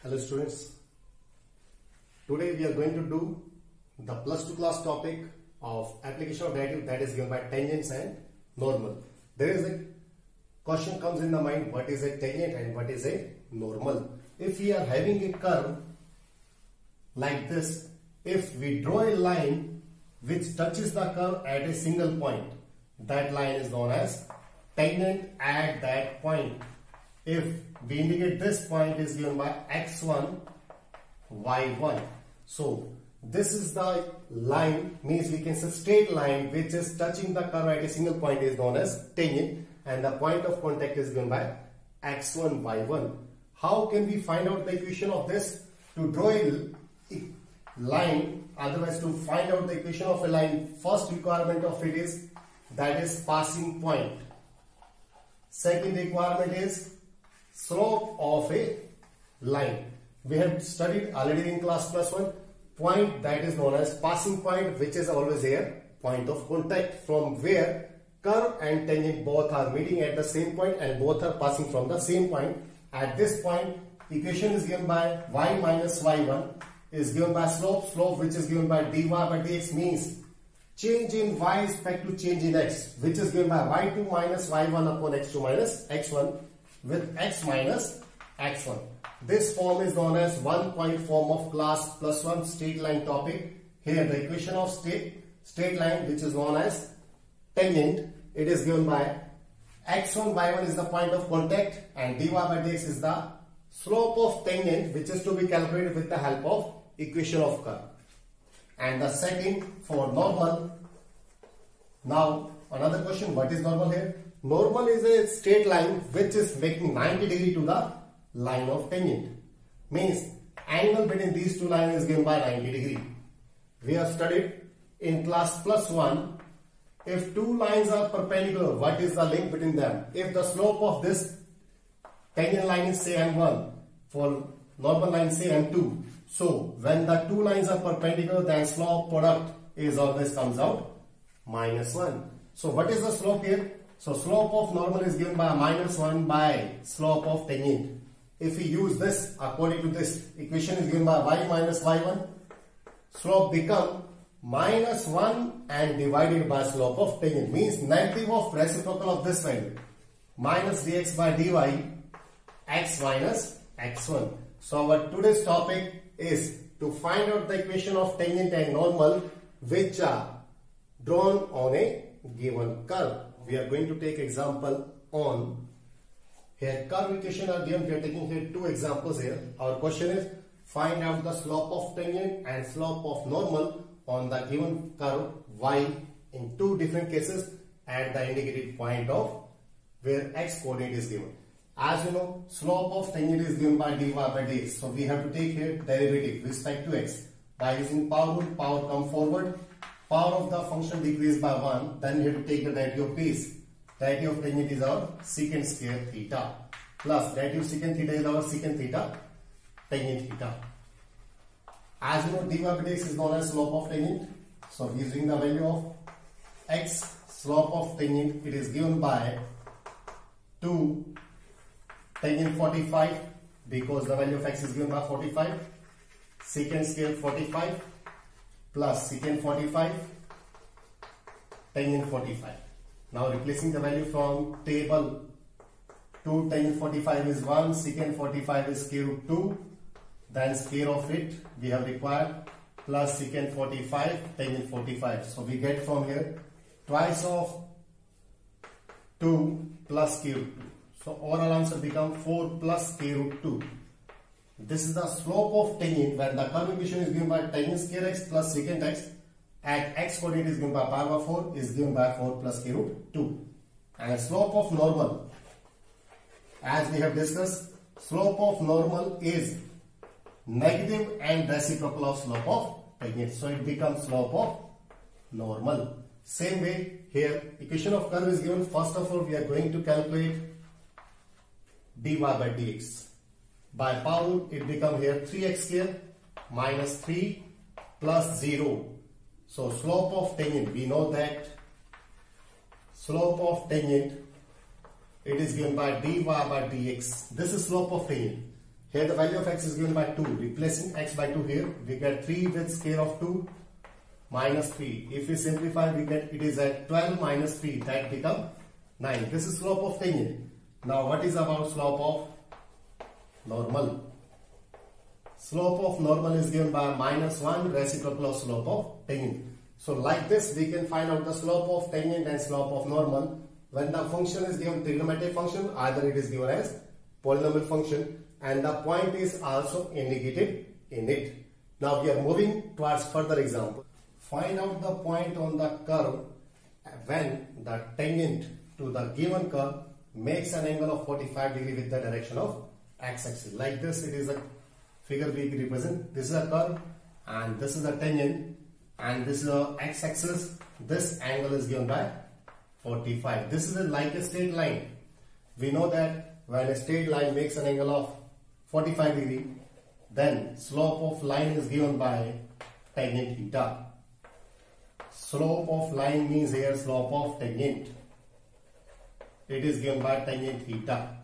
Hello students, today we are going to do the plus 2 class topic of application of derivative, that is given by tangents and normal. There is a question comes in the mind, what is a tangent and what is a normal. If we are having a curve like this, if we draw a line which touches the curve at a single point, that line is known as tangent at that point. If we indicate this point is given by x1, y1. So this is the line, means we can say straight line which is touching the curve at a single point is known as tangent, and the point of contact is given by x1, y1. How can we find out the equation of this? To draw a line, otherwise to find out the equation of a line, first requirement of it is that is passing point. Second requirement is slope of a line. We have studied already in class plus 1. Point, that is known as passing point, which is always a point of contact from where curve and tangent both are meeting at the same point and both are passing from the same point. At this point, equation is given by y minus y1 is given by slope which is given by dy by dx, means change in y is respect to change in x, which is given by y2 minus y1 upon x2 minus x1 with x minus x1. This form is known as 1 point form of class plus 1 straight line topic. Here the equation of straight line, which is known as tangent, it is given by x1 y1 is the point of contact and dy by dx is the slope of tangent, which is to be calculated with the help of equation of curve. And the second for normal. Now another question, what is normal here? Normal is a straight line which is making 90 degree to the line of tangent. Means angle between these two lines is given by 90 degree. We have studied in class plus 1, if two lines are perpendicular, what is the link between them? If the slope of this tangent line is say m1, for normal line say m2. So when the two lines are perpendicular, then slope product is always comes out minus 1. So what is the slope here? So slope of normal is given by minus 1 by slope of tangent. If we use this according to this equation is given by y minus y1, slope become minus 1 and divided by slope of tangent, means negative of reciprocal of this value, minus dx by dy x minus x1. So our today's topic is to find out the equation of tangent and normal which are drawn on a given curve. We are going to take example on here curve equation are given. We are taking here two examples here. Our question is find out the slope of tangent and slope of normal on the given curve y in two different cases at the indicated point of where x coordinate is given. As you know, slope of tangent is given by dy by dx. So we have to take here derivative with respect to x. By using power rule, power come forward. Power of the function decreased by 1. Then we have to take the derivative of base. Derivative of tangent is our secant square theta. Plus derivative secant theta is our secant theta tangent theta. As you know, dy by dx is known as slope of tangent. So using the value of x, slope of tangent, it is given by 2 tangent 45, because the value of x is given by 45, secant square 45 plus secant 45 tangent 45. Now replacing the value from table, 2 tangent 45 is 1, secant 45 is square root 2, then square of it we have required, plus secant 45 tangent 45. So we get from here twice of 2 plus square root 2. So overall answer become 4 plus square root 2. This is the slope of tangent when the curve equation is given by tangent square x plus secant x at x coordinate is given by power of 4 is given by 4 plus square root 2. And slope of normal, as we have discussed, slope of normal is negative and reciprocal of slope of tangent. So it becomes slope of normal. Same way here equation of curve is given. First of all we are going to calculate dy by dx. By power it become here 3x square minus 3 plus 0. So slope of tangent, we know that slope of tangent it is given by dy by dx. This is slope of tangent. Here the value of x is given by 2. Replacing x by 2 here, we get 3 with square of 2 minus 3. If we simplify, we get it is at 12 minus 3. That become 9. This is slope of tangent. Now what is about slope of normal? Slope of normal is given by minus 1 reciprocal of slope of tangent. So like this we can find out the slope of tangent and slope of normal when the function is given trigonometric function, either it is given as polynomial function and the point is also indicated in it. Now we are moving towards further example. Find out the point on the curve when the tangent to the given curve makes an angle of 45 degree with the direction of x-axis. Like this, it is a figure we represent. This is a curve and this is a tangent and this is a x-axis. This angle is given by 45. This is like a straight line. We know that when a straight line makes an angle of 45 degree, then slope of line is given by tangent theta. Slope of line means here slope of tangent. It is given by tangent theta,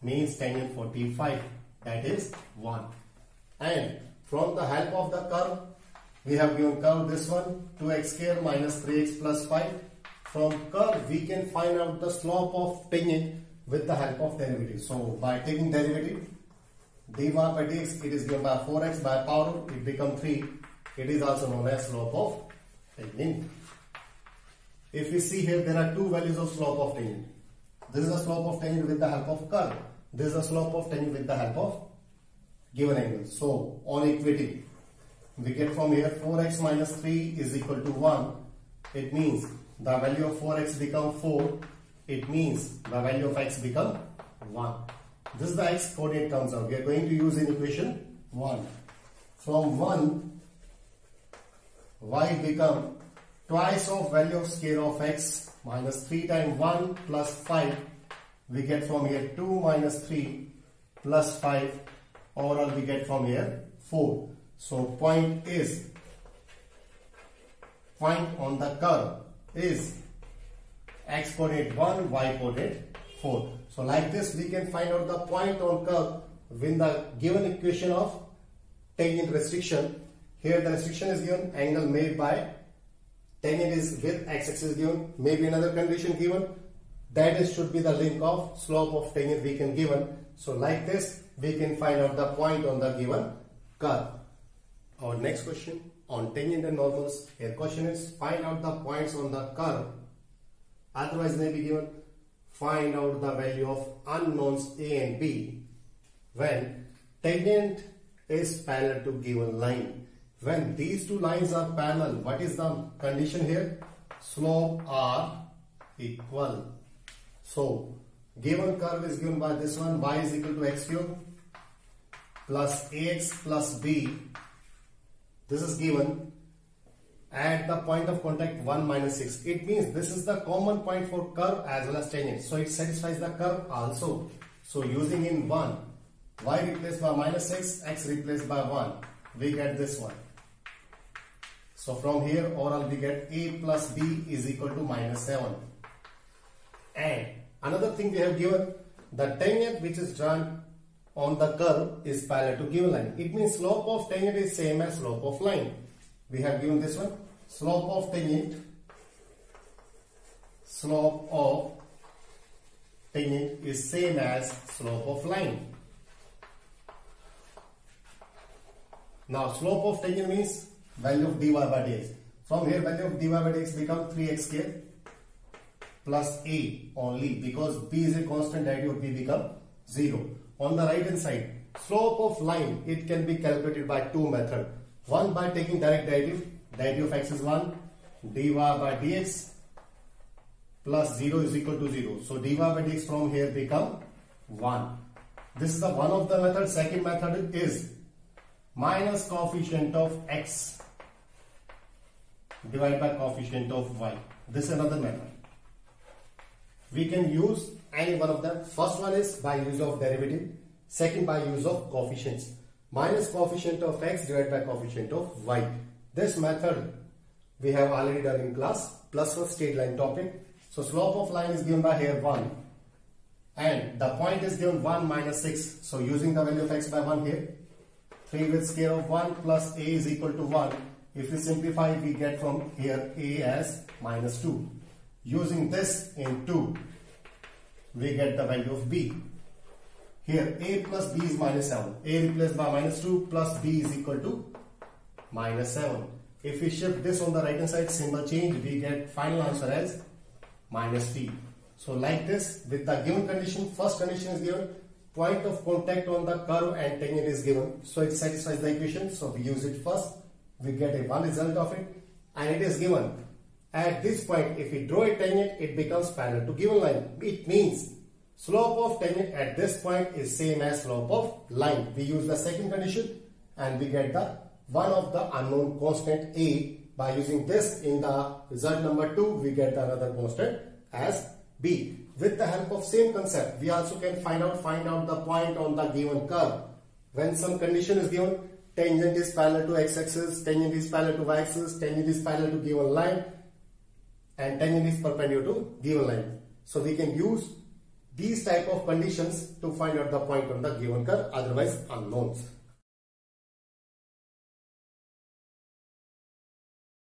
means tangent 45, that is 1. And from the help of the curve, we have given curve this one, 2x square minus 3x plus 5. From curve, we can find out the slope of tangent with the help of derivative. So by taking derivative, dy by dx, it is given by 4x by power, it becomes 3. It is also known as slope of tangent. If we see here, there are two values of slope of tangent. This is the slope of tangent with the help of curve. This is the slope of tangent with the help of given angle. So on equating, we get from here 4x minus 3 is equal to 1. It means the value of 4x become 4. It means the value of x become 1. This is the x coordinate comes out. We are going to use in equation 1. From 1, y become twice of value of square of x minus 3 times 1 plus 5. We get from here 2 minus 3 plus 5. Overall we get from here 4. So point on the curve is x coordinate 1, y coordinate 4. So like this we can find out the point on curve with the given equation of tangent restriction. Here the restriction is given, angle made by tangent is with x-axis given, maybe another condition given, that is should be the link of slope of tangent we can given. So like this we can find out the point on the given curve. Our next question on tangent and normals. Here question is find out the points on the curve, otherwise may be given find out the value of unknowns a and b when tangent is parallel to given line. When these two lines are parallel, what is the condition here? Slope are equal. So given curve is given by this one, y is equal to x cube plus ax plus b. This is given at the point of contact 1 minus 6. It means this is the common point for curve as well as tangent. So it satisfies the curve also. So using in 1, y replaced by minus 6, x replaced by 1, we get this one. So from here overall we get a plus b is equal to minus 7. And another thing we have given, the tangent which is drawn on the curve is parallel to given line. It means slope of tangent is same as slope of line. We have given this one, slope of tangent is same as slope of line. Now slope of tangent means value of dy by dx. From here value of dy by dx become 3x square plus a only, because b is a constant, derivative of b become 0. On the right hand side, slope of line, it can be calculated by two methods. One by taking direct derivative, derivative of x is 1, dy by dx plus 0 is equal to 0. So dy by dx from here become 1. This is the one of the method. Second method is minus coefficient of x divided by coefficient of y. This is another method. We can use any one of them. First one is by use of derivative. Second by use of coefficients. Minus coefficient of x divided by coefficient of y. This method we have already done in class plus one straight line topic. So slope of line is given by here 1 and the point is given 1 minus 6. So using the value of x by 1 here, 3 with square of 1 plus a is equal to 1. If we simplify, we get from here a as minus 2. Using this in 2, we get the value of b. Here a plus b is minus 7. A replaced by minus 2 plus b is equal to minus 7. If we shift this on the right hand side, symbol change, we get final answer as minus 3. So like this, with the given condition, first condition is given, point of contact on the curve and tangent is given. So it satisfies the equation. So we use it first. We get a one result of it, and it is given. At this point, if we draw a tangent, it becomes parallel to given line. It means slope of tangent at this point is same as slope of line. We use the second condition and we get the one of the unknown constant a. By using this in the result number 2, we get the another constant as b. With the help of same concept, we also can find out the point on the given curve. When some condition is given, tangent is parallel to x-axis, tangent is parallel to y-axis, tangent is parallel to given line, and tangent is perpendicular to given line. So we can use these type of conditions to find out the point on the given curve, otherwise unknowns.